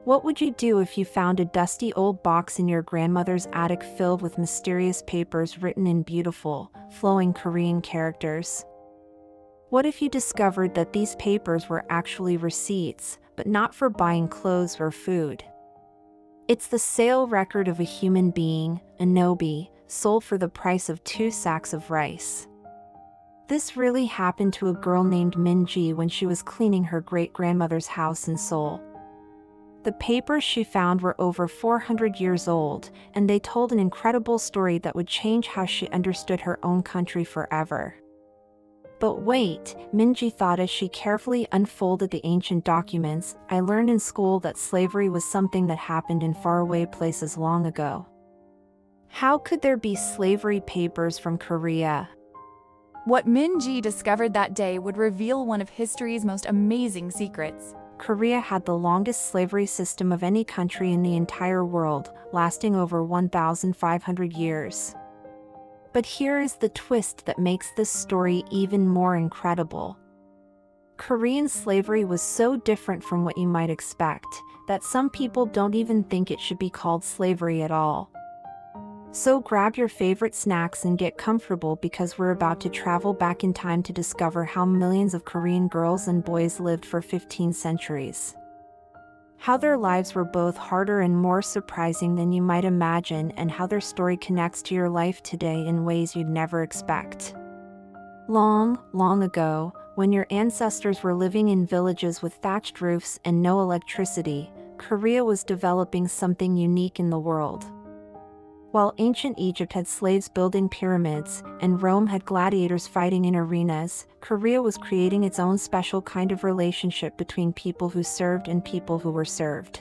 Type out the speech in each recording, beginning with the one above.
What would you do if you found a dusty old box in your grandmother's attic filled with mysterious papers written in beautiful, flowing Korean characters? What if you discovered that these papers were actually receipts, but not for buying clothes or food? It's the sale record of a human being, a Nobi, sold for the price of 2 sacks of rice. This really happened to a girl named Minji when she was cleaning her great-grandmother's house in Seoul. The papers she found were over 400 years old, and they told an incredible story that would change how she understood her own country forever. But wait, Minji thought as she carefully unfolded the ancient documents. I learned in school that slavery was something that happened in faraway places long ago. How could there be slavery papers from Korea? What Minji discovered that day would reveal one of history's most amazing secrets. Korea had the longest slavery system of any country in the entire world, lasting over 1,500 years. But here is the twist that makes this story even more incredible. Korean slavery was so different from what you might expect, that some people don't even think it should be called slavery at all. So grab your favorite snacks and get comfortable because we're about to travel back in time to discover how millions of Korean girls and boys lived for 15 centuries. How their lives were both harder and more surprising than you might imagine, and how their story connects to your life today in ways you'd never expect. Long, long ago, when your ancestors were living in villages with thatched roofs and no electricity, Korea was developing something unique in the world. While ancient Egypt had slaves building pyramids, and Rome had gladiators fighting in arenas, Korea was creating its own special kind of relationship between people who served and people who were served.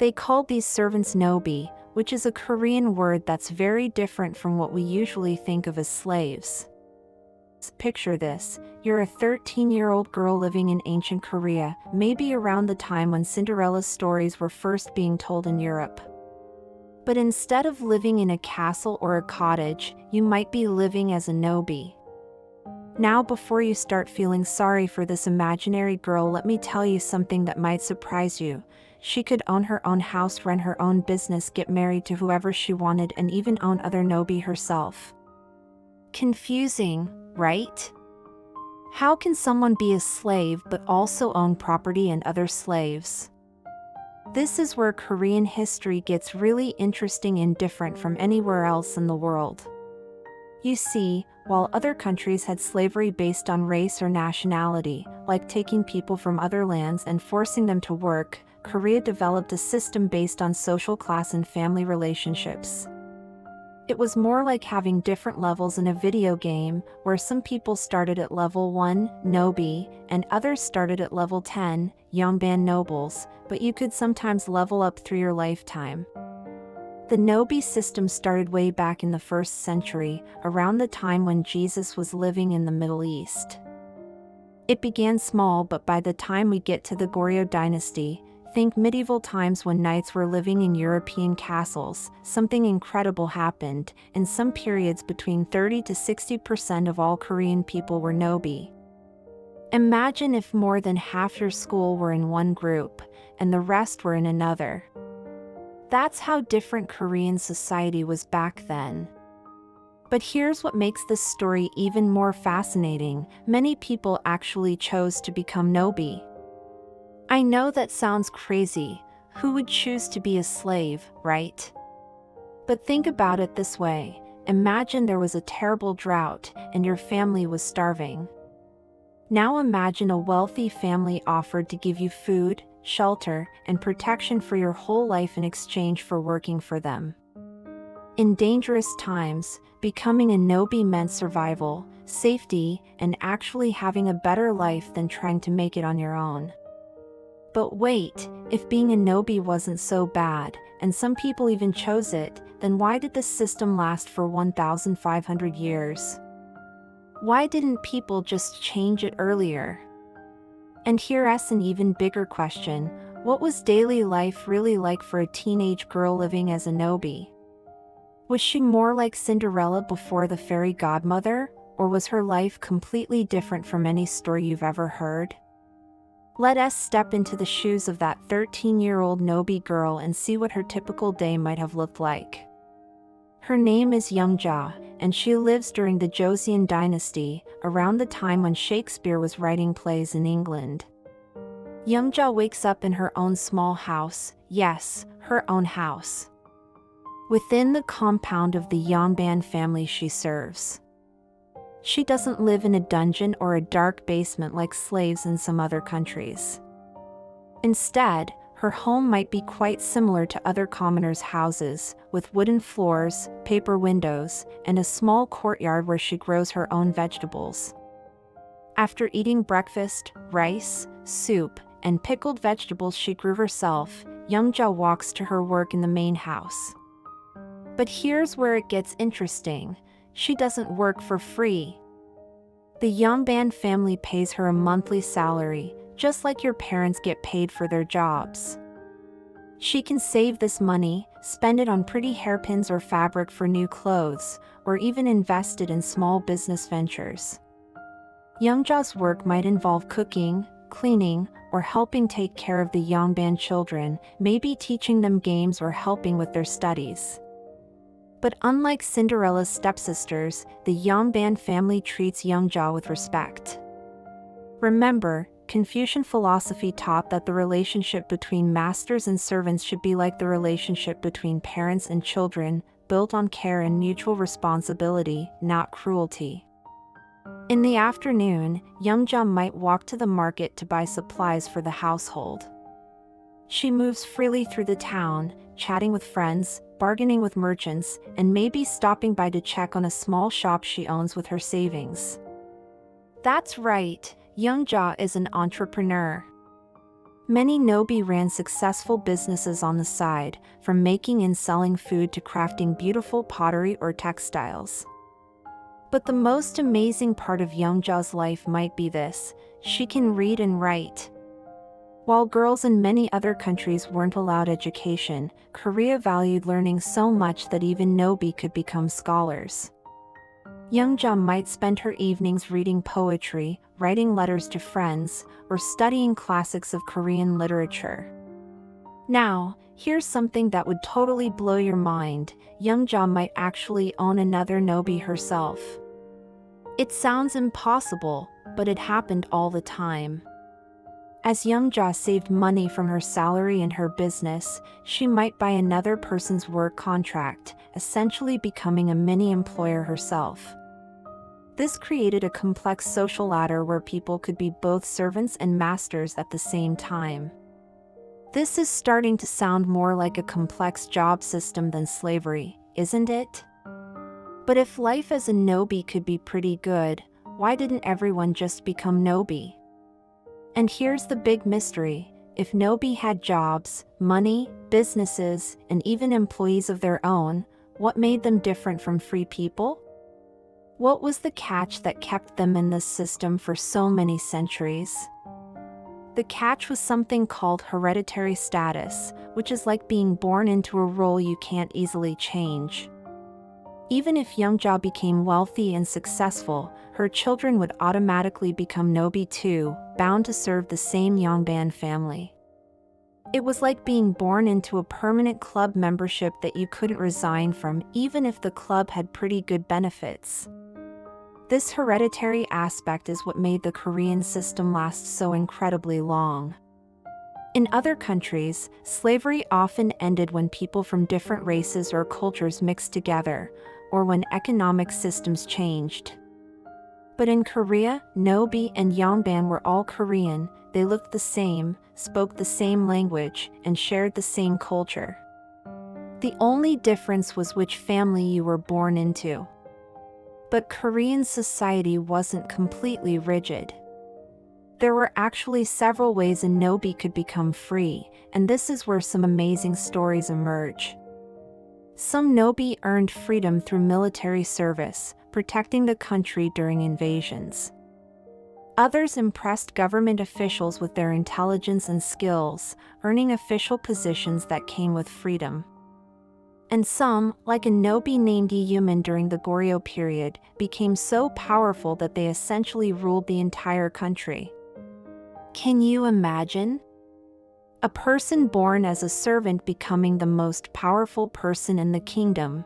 They called these servants Nobi, which is a Korean word that's very different from what we usually think of as slaves. Picture this, you're a 13-year-old girl living in ancient Korea, maybe around the time when Cinderella's stories were first being told in Europe. But instead of living in a castle or a cottage, you might be living as a Nobi. Now, before you start feeling sorry for this imaginary girl, let me tell you something that might surprise you. She could own her own house, run her own business, get married to whoever she wanted, and even own other Nobi herself. Confusing, right? How can someone be a slave but also own property and other slaves? This is where Korean history gets really interesting and different from anywhere else in the world. You see, while other countries had slavery based on race or nationality, like taking people from other lands and forcing them to work, Korea developed a system based on social class and family relationships. It was more like having different levels in a video game, where some people started at level 1, Nobi, and others started at level 10, Yongban Nobles, but you could sometimes level up through your lifetime. The Nobi system started way back in the 1st century, around the time when Jesus was living in the Middle East. It began small, but by the time we get to the Goryeo dynasty, think medieval times when knights were living in European castles, something incredible happened. In some periods, between 30 to 60% of all Korean people were Nobi. Imagine if more than half your school were in one group, and the rest were in another. That's how different Korean society was back then. But here's what makes this story even more fascinating. Many people actually chose to become Nobi. I know that sounds crazy. Who would choose to be a slave, right? But think about it this way. Imagine there was a terrible drought, and your family was starving. Now imagine a wealthy family offered to give you food, shelter, and protection for your whole life in exchange for working for them. In dangerous times, becoming a Nobi meant survival, safety, and actually having a better life than trying to make it on your own. But wait, if being a Nobi wasn't so bad, and some people even chose it, then why did this system last for 1,500 years? Why didn't people just change it earlier? And here's an even bigger question: what was daily life really like for a teenage girl living as a Nobi? Was she more like Cinderella before the fairy godmother, or was her life completely different from any story you've ever heard? Let us step into the shoes of that 13-year-old Nobi girl and see what her typical day might have looked like. Her name is Youngjia, and she lives during the Joseon dynasty, around the time when Shakespeare was writing plays in England. Youngjia wakes up in her own small house, yes, her own house, within the compound of the Yongband family she serves. She doesn't live in a dungeon or a dark basement like slaves in some other countries. Instead, her home might be quite similar to other commoners' houses, with wooden floors, paper windows, and a small courtyard where she grows her own vegetables. After eating breakfast, rice, soup, and pickled vegetables she grew herself, Youngjia walks to her work in the main house. But here's where it gets interesting. She doesn't work for free. The Yongband family pays her a monthly salary, just like your parents get paid for their jobs. She can save this money, spend it on pretty hairpins or fabric for new clothes, or even invest it in small business ventures. Youngjia's work might involve cooking, cleaning, or helping take care of the Yongband children, maybe teaching them games or helping with their studies. But unlike Cinderella's stepsisters, the Yongband family treats Youngjia with respect. Remember, Confucian philosophy taught that the relationship between masters and servants should be like the relationship between parents and children, built on care and mutual responsibility, not cruelty. In the afternoon, Youngjia might walk to the market to buy supplies for the household. She moves freely through the town, chatting with friends, bargaining with merchants, and maybe stopping by to check on a small shop she owns with her savings. That's right, Youngjia is an entrepreneur. Many Nobi ran successful businesses on the side, from making and selling food to crafting beautiful pottery or textiles. But the most amazing part of Youngjia's life might be this: she can read and write. While girls in many other countries weren't allowed education, Korea valued learning so much that even Nobi could become scholars. Youngjia might spend her evenings reading poetry, writing letters to friends, or studying classics of Korean literature. Now, here's something that would totally blow your mind: Youngjia might actually own another Nobi herself. It sounds impossible, but it happened all the time. As Youngjia saved money from her salary and her business, she might buy another person's work contract, essentially becoming a mini-employer herself. This created a complex social ladder where people could be both servants and masters at the same time. This is starting to sound more like a complex job system than slavery, isn't it? But if life as a Nobi could be pretty good, why didn't everyone just become Nobi? And here's the big mystery: if Nobi had jobs, money, businesses, and even employees of their own, what made them different from free people? What was the catch that kept them in this system for so many centuries? The catch was something called hereditary status, which is like being born into a role you can't easily change. Even if Youngjia became wealthy and successful, her children would automatically become Nobi too, bound to serve the same Yongband family. It was like being born into a permanent club membership that you couldn't resign from, even if the club had pretty good benefits. This hereditary aspect is what made the Korean system last so incredibly long. In other countries, slavery often ended when people from different races or cultures mixed together, or when economic systems changed. But in Korea, Nobi and Yongband were all Korean, they looked the same, spoke the same language, and shared the same culture. The only difference was which family you were born into. But Korean society wasn't completely rigid. There were actually several ways a Nobi could become free, and this is where some amazing stories emerge. Some Nobi earned freedom through military service, protecting the country during invasions. Others impressed government officials with their intelligence and skills, earning official positions that came with freedom. And some, like a Nobi named Yuman during the Goryeo period, became so powerful that they essentially ruled the entire country. Can you imagine? A person born as a servant becoming the most powerful person in the kingdom.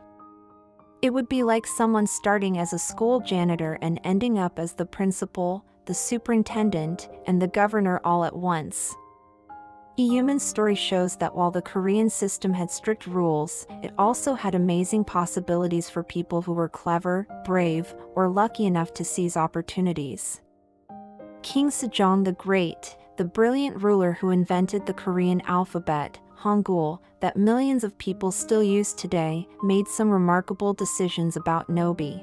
It would be like someone starting as a school janitor and ending up as the principal, the superintendent, and the governor all at once. Iyuman's story shows that while the Korean system had strict rules, it also had amazing possibilities for people who were clever, brave, or lucky enough to seize opportunities. King Sejong the Great, the brilliant ruler who invented the Korean alphabet, Hangul, that millions of people still use today, made some remarkable decisions about Nobi.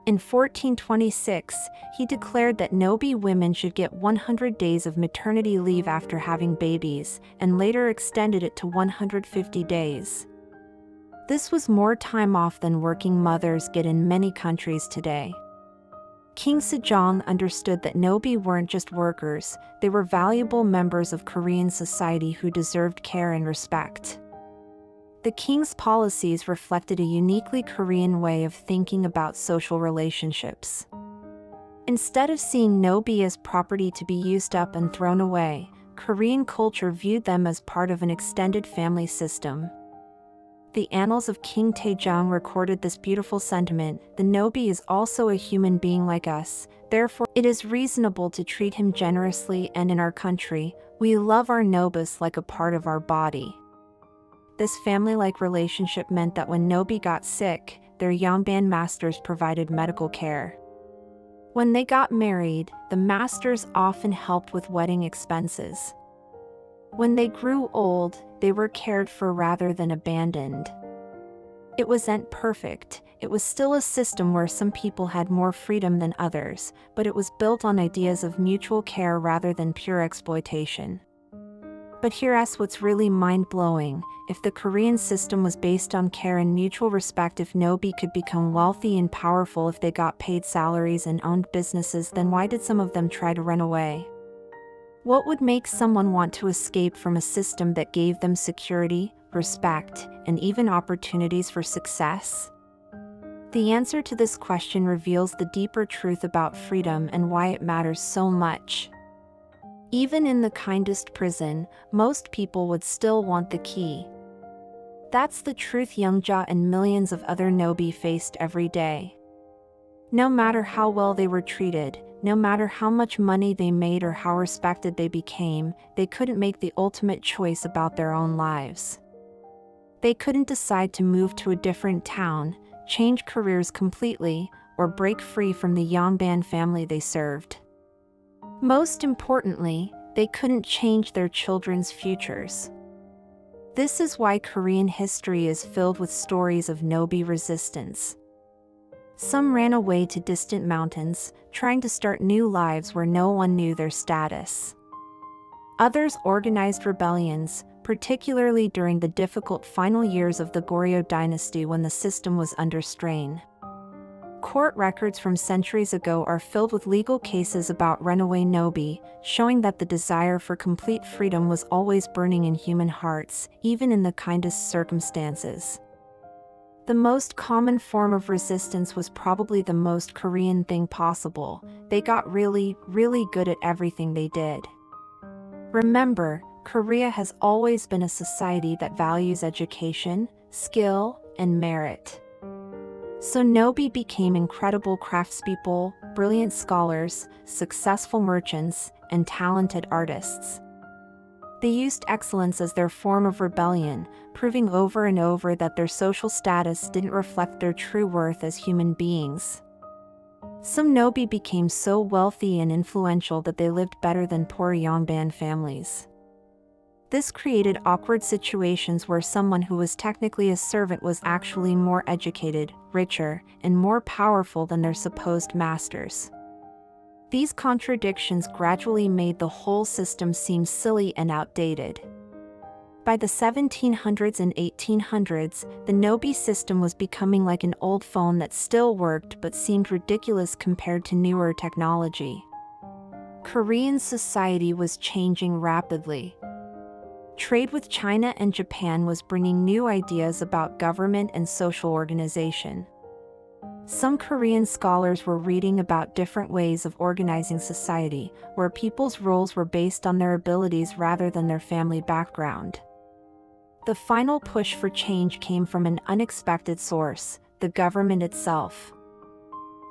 In 1426, he declared that Nobi women should get 100 days of maternity leave after having babies, and later extended it to 150 days. This was more time off than working mothers get in many countries today. King Sejong understood that Nobi weren't just workers, they were valuable members of Korean society who deserved care and respect. The king's policies reflected a uniquely Korean way of thinking about social relationships. Instead of seeing Nobi as property to be used up and thrown away, Korean culture viewed them as part of an extended family system. The annals of King Taejong recorded this beautiful sentiment: the Nobi is also a human being like us, therefore it is reasonable to treat him generously, and in our country, we love our Nobis like a part of our body. This family-like relationship meant that when Nobi got sick, their Yangban masters provided medical care. When they got married, the masters often helped with wedding expenses. When they grew old, they were cared for rather than abandoned. It wasn't perfect, it was still a system where some people had more freedom than others, but it was built on ideas of mutual care rather than pure exploitation. But here's what's really mind-blowing: if the Korean system was based on care and mutual respect, if Nobi could become wealthy and powerful if they got paid salaries and owned businesses, then why did some of them try to run away? What would make someone want to escape from a system that gave them security, respect, and even opportunities for success? The answer to this question reveals the deeper truth about freedom and why it matters so much. Even in the kindest prison, most people would still want the key. That's the truth Youngja and millions of other Nobi faced every day. No matter how well they were treated, no matter how much money they made or how respected they became, they couldn't make the ultimate choice about their own lives. They couldn't decide to move to a different town, change careers completely, or break free from the Yangban family they served. Most importantly, they couldn't change their children's futures. This is why Korean history is filled with stories of Nobi resistance. Some ran away to distant mountains, trying to start new lives where no one knew their status. Others organized rebellions, particularly during the difficult final years of the Goryeo dynasty when the system was under strain. Court records from centuries ago are filled with legal cases about runaway Nobi, showing that the desire for complete freedom was always burning in human hearts, even in the kindest circumstances. The most common form of resistance was probably the most Korean thing possible: they got really, really good at everything they did. Remember, Korea has always been a society that values education, skill, and merit. So Nobi became incredible craftspeople, brilliant scholars, successful merchants, and talented artists. They used excellence as their form of rebellion, proving over and over that their social status didn't reflect their true worth as human beings. Some Nobi became so wealthy and influential that they lived better than poor Yangban families. This created awkward situations where someone who was technically a servant was actually more educated, richer, and more powerful than their supposed masters. These contradictions gradually made the whole system seem silly and outdated. By the 1700s and 1800s, the Nobi system was becoming like an old phone that still worked but seemed ridiculous compared to newer technology. Korean society was changing rapidly. Trade with China and Japan was bringing new ideas about government and social organization. Some Korean scholars were reading about different ways of organizing society, where people's roles were based on their abilities rather than their family background. The final push for change came from an unexpected source: the government itself.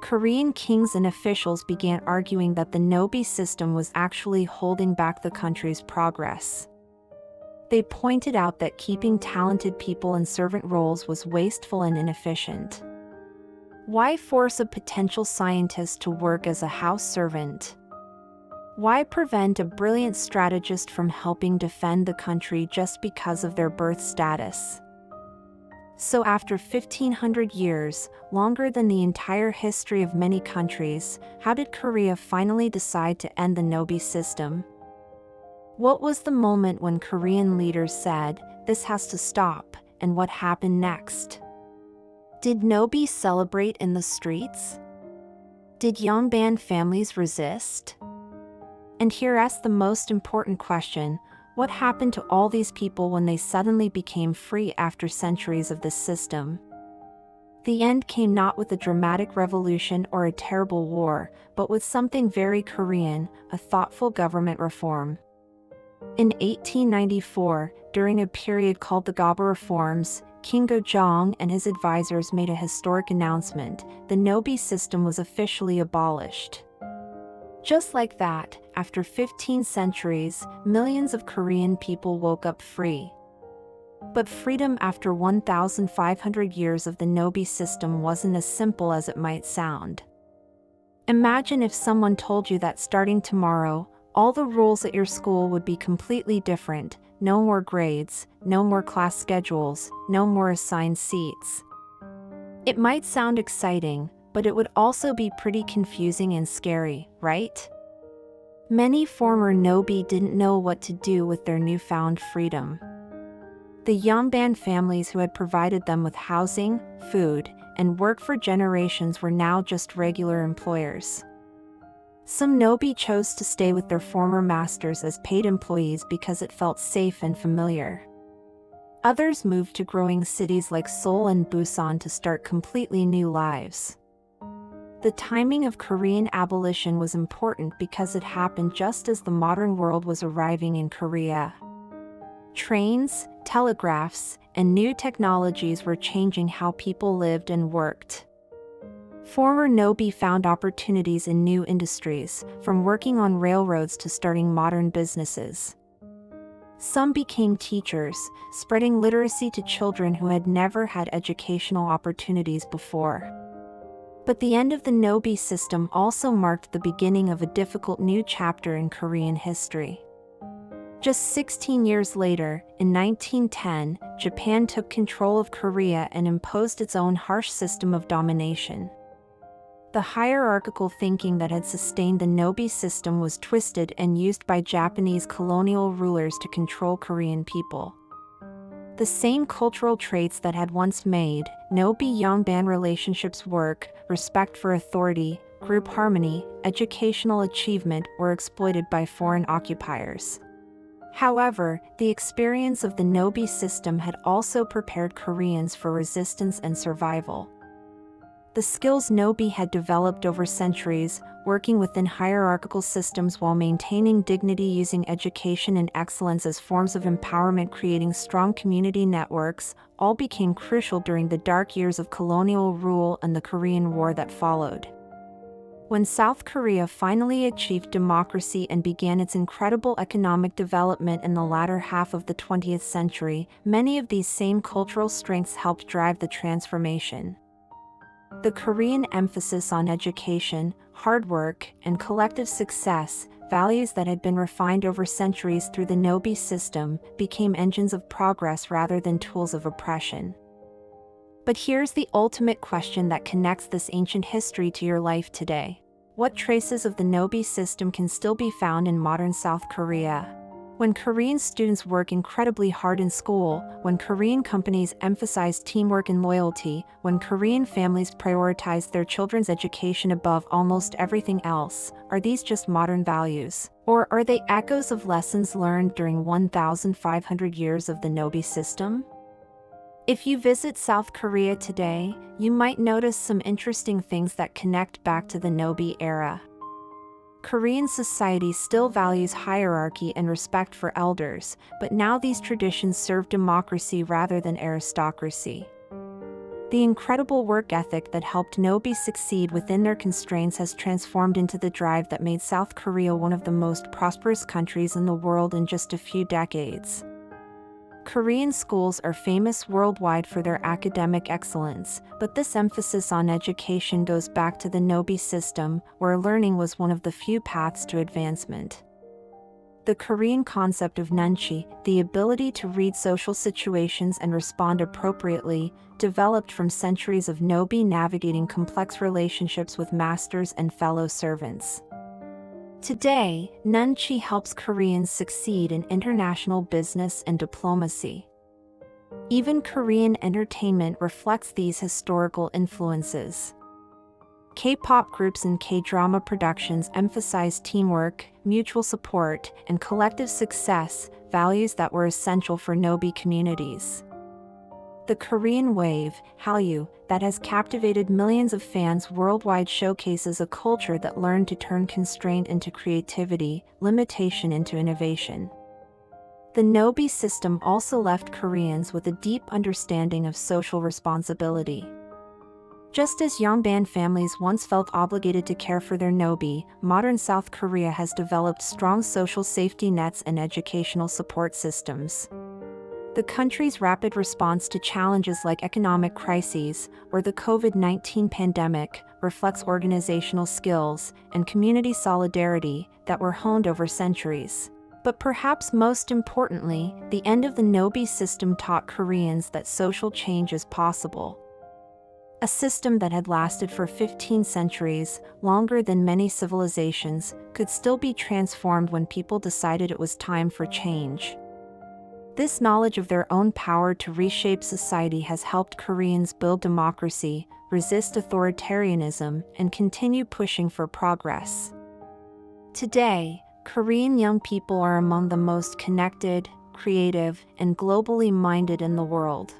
Korean kings and officials began arguing that the Nobi system was actually holding back the country's progress. They pointed out that keeping talented people in servant roles was wasteful and inefficient. Why force a potential scientist to work as a house servant? Why prevent a brilliant strategist from helping defend the country just because of their birth status? So after 1500 years, longer than the entire history of many countries, how did Korea finally decide to end the Nobi system? What was the moment when Korean leaders said, "This has to stop," and what happened next? Did Nobi celebrate in the streets? Did Yongband families resist? And here's the most important question: what happened to all these people when they suddenly became free after centuries of this system? The end came not with a dramatic revolution or a terrible war, but with something very Korean: a thoughtful government reform. In 1894, during a period called the Gaba Reforms, King Gojong and his advisors made a historic announcement: the Nobi system was officially abolished. Just like that, after 15 centuries, millions of Korean people woke up free. But freedom after 1,500 years of the Nobi system wasn't as simple as it might sound. Imagine if someone told you that starting tomorrow, all the rules at your school would be completely different: no more grades, no more class schedules, no more assigned seats. It might sound exciting, but it would also be pretty confusing and scary, right? Many former Nobi didn't know what to do with their newfound freedom. The Yongband families who had provided them with housing, food, and work for generations were now just regular employers. Some Nobi chose to stay with their former masters as paid employees because it felt safe and familiar. Others moved to growing cities like Seoul and Busan to start completely new lives. The timing of Korean abolition was important because it happened just as the modern world was arriving in Korea. Trains, telegraphs, and new technologies were changing how people lived and worked. Former Nobi found opportunities in new industries, from working on railroads to starting modern businesses. Some became teachers, spreading literacy to children who had never had educational opportunities before. But the end of the Nobi system also marked the beginning of a difficult new chapter in Korean history. Just 16 years later, in 1910, Japan took control of Korea and imposed its own harsh system of domination. The hierarchical thinking that had sustained the Nobi system was twisted and used by Japanese colonial rulers to control Korean people. The same cultural traits that had once made Nobi-Yongband relationships work, respect for authority, group harmony, educational achievement, were exploited by foreign occupiers. However, the experience of the Nobi system had also prepared Koreans for resistance and survival. The skills Nobi had developed over centuries, working within hierarchical systems while maintaining dignity, using education and excellence as forms of empowerment, creating strong community networks, all became crucial during the dark years of colonial rule and the Korean War that followed. When South Korea finally achieved democracy and began its incredible economic development in the latter half of the 20th century, many of these same cultural strengths helped drive the transformation. The Korean emphasis on education, hard work, and collective success, values that had been refined over centuries through the Nobi system, became engines of progress rather than tools of oppression. But here's the ultimate question that connects this ancient history to your life today. What traces of the Nobi system can still be found in modern South Korea? When Korean students work incredibly hard in school, when Korean companies emphasize teamwork and loyalty, when Korean families prioritize their children's education above almost everything else, are these just modern values? Or are they echoes of lessons learned during 1,500 years of the Nobi system? If you visit South Korea today, you might notice some interesting things that connect back to the Nobi era. Korean society still values hierarchy and respect for elders, but now these traditions serve democracy rather than aristocracy. The incredible work ethic that helped Nobi succeed within their constraints has transformed into the drive that made South Korea one of the most prosperous countries in the world in just a few decades. Korean schools are famous worldwide for their academic excellence, but this emphasis on education goes back to the Nobi system, where learning was one of the few paths to advancement. The Korean concept of nunchi, the ability to read social situations and respond appropriately, developed from centuries of Nobi navigating complex relationships with masters and fellow servants. Today, nunchi helps Koreans succeed in international business and diplomacy. Even Korean entertainment reflects these historical influences. K-pop groups and K-drama productions emphasize teamwork, mutual support, and collective success, values that were essential for Nobi communities. The Korean wave, Hallyu, that has captivated millions of fans worldwide showcases a culture that learned to turn constraint into creativity, limitation into innovation. The Nobi system also left Koreans with a deep understanding of social responsibility. Just as Yongband families once felt obligated to care for their Nobi, modern South Korea has developed strong social safety nets and educational support systems. The country's rapid response to challenges like economic crises or the COVID-19 pandemic reflects organizational skills and community solidarity that were honed over centuries. But perhaps most importantly, the end of the Nobi system taught Koreans that social change is possible. A system that had lasted for 15 centuries, longer than many civilizations, could still be transformed when people decided it was time for change. This knowledge of their own power to reshape society has helped Koreans build democracy, resist authoritarianism, and continue pushing for progress. Today, Korean young people are among the most connected, creative, and globally minded in the world.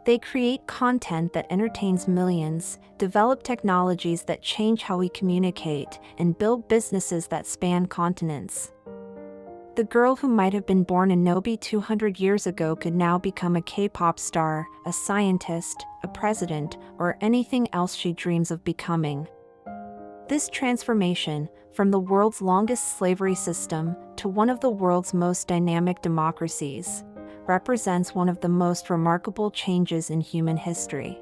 They create content that entertains millions, develop technologies that change how we communicate, and build businesses that span continents. The girl who might have been born in Nobi 200 years ago could now become a K-pop star, a scientist, a president, or anything else she dreams of becoming. This transformation, from the world's longest slavery system to one of the world's most dynamic democracies, represents one of the most remarkable changes in human history.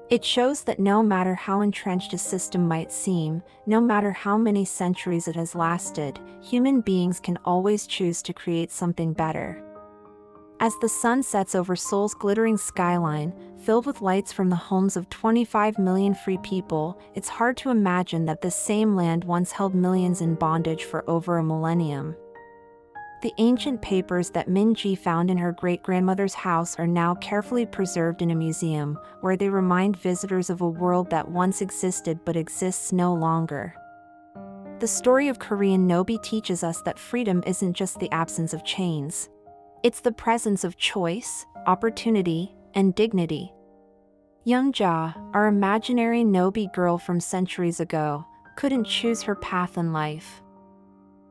It shows that no matter how entrenched a system might seem, no matter how many centuries it has lasted, human beings can always choose to create something better. As the sun sets over Seoul's glittering skyline, filled with lights from the homes of 25 million free people, it's hard to imagine that this same land once held millions in bondage for over a millennium. The ancient papers that Min-ji found in her great-grandmother's house are now carefully preserved in a museum, where they remind visitors of a world that once existed but exists no longer. The story of Korean Nobi teaches us that freedom isn't just the absence of chains. It's the presence of choice, opportunity, and dignity. Youngja, our imaginary Nobi girl from centuries ago, couldn't choose her path in life.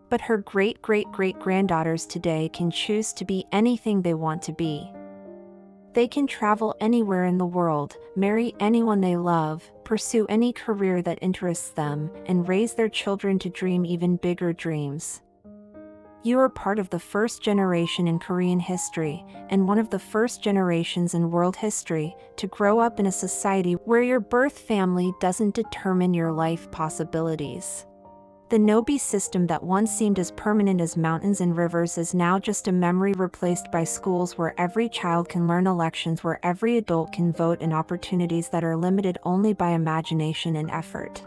But her great-great-great-granddaughters today can choose to be anything they want to be. They can travel anywhere in the world, marry anyone they love, pursue any career that interests them, and raise their children to dream even bigger dreams. You are part of the first generation in Korean history, and one of the first generations in world history, to grow up in a society where your birth family doesn't determine your life possibilities. The Nobi system that once seemed as permanent as mountains and rivers is now just a memory replaced by schools where every child can learn, elections where every adult can vote, and opportunities that are limited only by imagination and effort.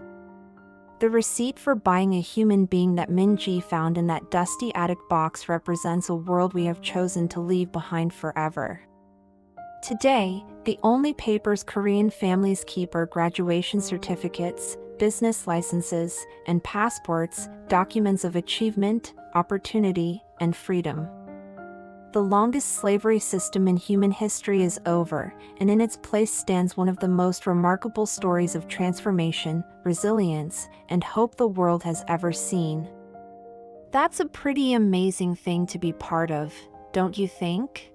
The receipt for buying a human being that Min-ji found in that dusty attic box represents a world we have chosen to leave behind forever. Today, the only papers Korean families keep are graduation certificates, business licenses, and passports, documents of achievement, opportunity, and freedom. The the longest slavery system in human history is over, and in its place stands one of the most remarkable stories of transformation, resilience, and hope the world has ever seen. That's a pretty amazing thing to be part of, don't you think?